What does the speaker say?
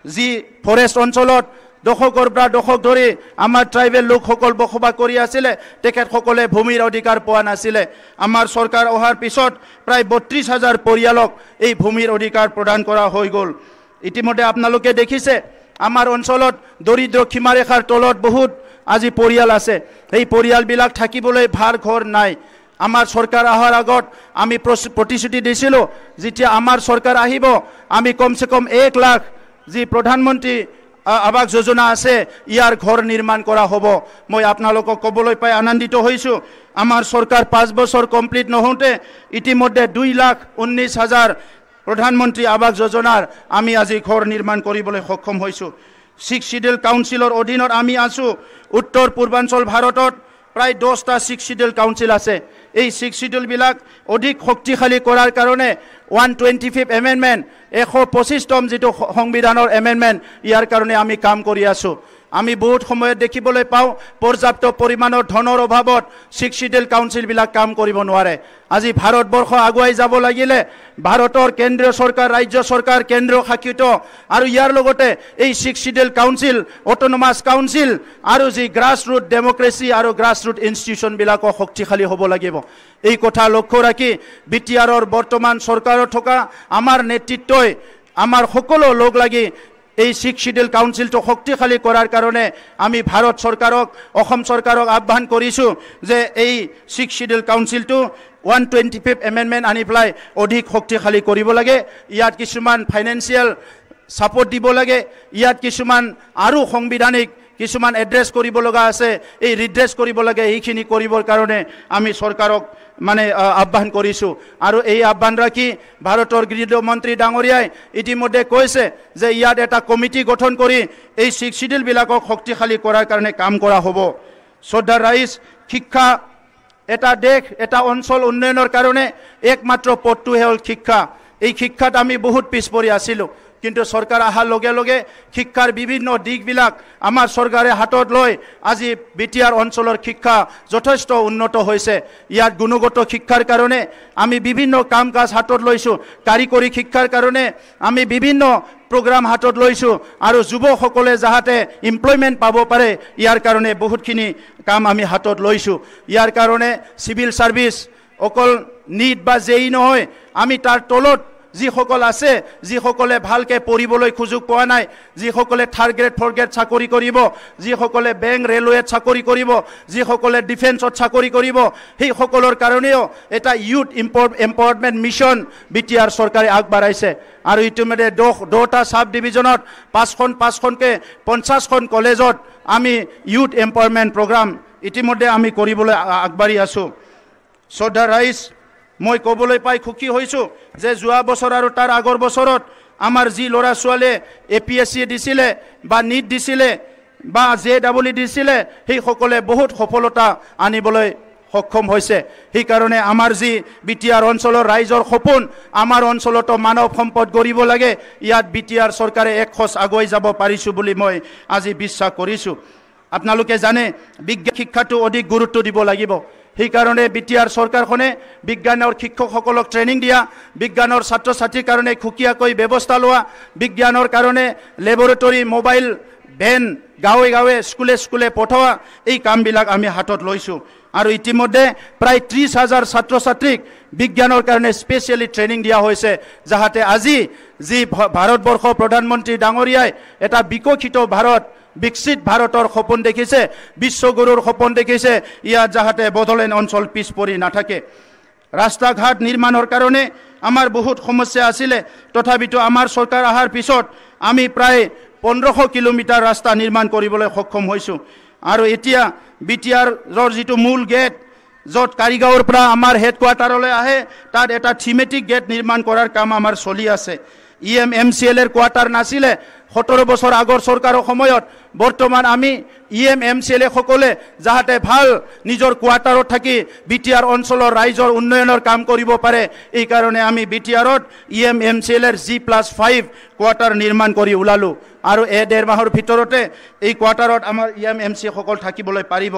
যি ফৰেষ্ট অঞ্চলত দশকৰ পৰা দশক ধৰি আমাৰ ট্ৰাইবেল লোকসকল বসবাস কৰি আছিলে তেখেতসকলে ভূমিৰ অধিকাৰ পোৱা নাছিলে আমাৰ চৰকাৰ অহাৰ পিছত প্ৰায় ৩২,০০০ পৰিয়ালক এই ভূমিৰ অধিকাৰ প্ৰদান কৰা হৈ গ'ল ইতিমধ্যে আপোনালোকে দেখিছে আমাৰ অঞ্চলত দৰিদ্ৰ সীমাৰেখাৰ তলত বহুত আজি পৰিয়াল আছে এই পৰিয়ালবিলাক থাকিবলৈ ভাল ঘৰ নাই আমাৰ চৰকাৰ অহাৰ আগত আমি প্ৰতিশ্ৰুতি দিছিলোঁ যেতিয়া আমাৰ চৰকাৰ আহিব আমি কমসে কম 1 লাখ যি প্ৰধানমন্ত্ৰী আৱাস যোজনা আছে ইয়াৰ ঘৰ নিৰ্মাণ কৰা হ'ব মই আপোনালোকক ক'বলৈ পাই আনন্দিত হৈছোঁ আমাৰ চৰকাৰ 5 বছৰ কমপ্লিট নহওঁতে ইতিমধ্যে 2,19,000 প্ৰধানমন্ত্ৰী আৱাস যোজনাৰ আমি আজি ঘৰ নিৰ্মাণ কৰিবলৈ সক্ষম হৈছোঁ 6 শিডিউল কাউন্সিলৰ অধীনত আমি আছোঁ উত্তৰ পূৰ্বাঞ্চল ভাৰতত প্ৰায় 10টা 6 শিডিউল কাউন্সিল আছে এই 6 শিডিউলবিলাক অধিক শক্তিশালী কৰাৰ কাৰণে 125th এমেণ্ডমেণ্ট 125তম যেটো সংবিধানৰ এমেণ্ডমেণ্ট ইয়াৰ কাৰণে আমি কাম কৰি আছোঁ আমি বহুত সময়ত দেখিবলৈ পাওঁ পৰ্যাপ্ত পৰিমাণৰ ধনৰ অভাৱত 6 শিডিউল কাউন্সিলবিলাক কাম কৰিব নোৱাৰে আজি ভাৰতবৰ্ষ আগুৱাই যাব লাগিলে ভাৰতৰ কেন্দ্ৰীয় চৰকাৰ ৰাজ্য চৰকাৰ কেন্দ্ৰীয় শাসিত আৰু ইয়াৰ লগতে এই 6 শিডিউল কাউন্সিল অটোনমাস কাউন্সিল আৰু যি গ্ৰাছৰুট ডেমক্ৰেসি আৰু গ্ৰাছৰুট ইনষ্টিটিউচনবিলাক শক্তিশালী হ'ব লাগিব এই কথা লক্ষ্য ৰাখি বিটিআৰৰ বৰ্তমান চৰকাৰত থকা আমাৰ নেতৃত্বই আমাৰ সকলো লোক লাগি এই 6 শিডিউল কাউন্সিলটো শক্তিশালী কৰাৰ কাৰণে আমি ভাৰত চৰকাৰক অসম চৰকাৰক আহ্বান কৰিছোঁ যে এই 6 শিডিউল কাউন্সিলটো 125th এমেণ্ডমেণ্ট আনি পেলাই অধিক শক্তিশালী কৰিব লাগে ইয়াত কিছুমান ফাইনেন্সিয়েল সাপোৰ্ট দিব লাগে ইয়াত কিছুমান আৰু সংবিধানিক কিছুমান এড্ৰেছ কৰিব লগা আছে এই ৰিড্ৰেছ কৰিব লাগে এইখিনি কৰিবৰ কাৰণে আমি চৰকাৰক মানে আহ্বান কৰিছোঁ আৰু এই আহ্বান ৰাখি ভাৰতৰ গৃহমন্ত্ৰী ডাঙৰীয়াই ইতিমধ্যে কৈছে যে ইয়াত এটা কমিটি গঠন কৰি এই 6 শিডিউলবিলাকক শক্তিশালী কৰাৰ কাৰণে কাম কৰা হ'ব শ্ৰদ্ধাৰ ৰাইজ শিক্ষা এটা দেশ এটা অঞ্চল উন্নয়নৰ কাৰণে একমাত্ৰ পথটোহে হ'ল শিক্ষা এই শিক্ষাত আমি বহুত পিছ পৰি আছিলোঁ কিন্তু চৰকাৰ অহাৰ লগে লগে শিক্ষাৰ বিভিন্ন দিশবিলাক আমাৰ চৰকাৰে হাতত লৈ আজি বিটিআৰ অঞ্চলৰ শিক্ষা যথেষ্ট উন্নত হৈছে ইয়াত গুণগত শিক্ষাৰ কাৰণে আমি বিভিন্ন কাম কাজ হাতত লৈছোঁ কাৰিকৰী শিক্ষাৰ কাৰণে আমি বিভিন্ন প্ৰগ্ৰাম হাতত লৈছোঁ আৰু যুৱকসকলে যাতে এমপ্লয়মেণ্ট পাব পাৰে ইয়াৰ কাৰণে বহুতখিনি কাম আমি হাতত লৈছোঁ ইয়াৰ কাৰণে সিভিল সাৰ্ভিস অকল নিট বা জেই নহয় আমি তাৰ তলত যিসকল আছে যিসকলে ভালকে পঢ়িবলৈ সুযোগ পোৱা নাই যিসকলে 3rd গ্ৰেড 4th গ্ৰেড চাকৰি কৰিব যিসকলে বেংক ৰেলৱেত চাকৰি কৰিব যিসকলে ডিফেন্সত চাকৰি কৰিব সেই সকলৰ কাৰণেও এটা ইউথ এম্পাৱাৰমেণ্ট মিছন বিটিআৰ চৰকাৰে আগবঢ়াইছে আৰু ইতিমধ্যে 10টা সাব ডিভিজনত 5খনকে 50খন কলেজত আমি ইউথ এম্পাৱাৰমেণ্ট প্ৰগ্ৰাম ইতিমধ্যে আমি কৰিবলৈ আগবাঢ়ি আছোঁ শ্ৰদ্ধাৰ ৰাইজ মই ক'বলৈ পাই খুকি হৈছোঁ যে যোৱা বছৰ আৰু তাৰ আগৰ বছৰত আমাৰ যি ল'ৰা ছোৱালীয়ে APSC দিছিলে বা নিট দিছিলে বা JEE দিছিলে সেই সকলে বহুত সফলতা আনিবলৈ সক্ষম হৈছে সেই কাৰণে আমাৰ যি বিটিআৰ অঞ্চলৰ ৰাইজৰ সপোন আমাৰ অঞ্চলতো মানৱ সম্পদ গঢ়িব লাগে ইয়াত বিটিআৰ চৰকাৰে এক খোজ আগুৱাই যাব পাৰিছোঁ বুলি মই আজি বিশ্বাস কৰিছোঁ আপোনালোকে জানে বিজ্ঞান শিক্ষাটো অধিক গুৰুত্ব দিব লাগিব সেই কাৰণে বিটিআৰ চৰকাৰখনে বিজ্ঞানৰ শিক্ষকসকলক ট্ৰেনিং দিয়া বিজ্ঞানৰ ছাত্ৰ ছাত্ৰীৰ কাৰণে খুকিয়াকৈ ব্যৱস্থা লোৱা বিজ্ঞানৰ কাৰণে লেবৰেটৰী মোবাইল ভেন গাঁৱে গাঁৱে স্কুলে পঠোৱা এই কামবিলাক আমি হাতত লৈছোঁ আৰু ইতিমধ্যে প্ৰায় 30,000 ছাত্ৰ ছাত্ৰীক বিজ্ঞানৰ কাৰণে স্পেচিয়েলি ট্ৰেনিং দিয়া হৈছে যাতে আজি যি ভাৰতবৰ্ষ প্ৰধানমন্ত্ৰী ডাঙৰীয়াই এটা বিকশিত ভাৰত বিকশিত ভাৰতৰ সপোন দেখিছে বিশ্বগুৰুৰ সপোন দেখিছে ইয়াত যাতে বড়োলেণ্ড অঞ্চল পিছ পৰি নাথাকে ৰাস্তা ঘাট নিৰ্মাণৰ কাৰণে আমাৰ বহুত সমস্যা আছিলে তথাপিতো আমাৰ চৰকাৰ অহাৰ পিছত আমি প্ৰায় 1500 কিলোমিটাৰ ৰাস্তা নিৰ্মাণ কৰিবলৈ সক্ষম হৈছোঁ আৰু এতিয়া বিটিআৰৰ যিটো মূল গেট য'ত কাৰিগাঁৱৰ পৰা আমাৰ হেডকোৱাৰ্টাৰলৈ আহে তাত এটা থিমেটিক গেট নিৰ্মাণ কৰাৰ কাম আমাৰ চলি আছে EMMCL এৰ কোৱাৰ্টাৰ নাছিলে 17 বছৰ আগৰ চৰকাৰৰ সময়ত বৰ্তমান আমি EMMCL সকলে যাতে ভাল নিজৰ কোৱাৰ্টাৰত থাকি বিটিআৰ অঞ্চলৰ ৰাইজৰ উন্নয়নৰ কাম কৰিব পাৰে এই কাৰণে আমি বিটিআৰত EMMCL এৰ G+5 কোৱাৰ্টাৰ নিৰ্মাণ কৰি উলালো আৰু 1.5 মাহৰ ভিতৰতে এই কোৱাৰ্টাৰত আমাৰ EMMC সকল থাকিবলৈ পাৰিব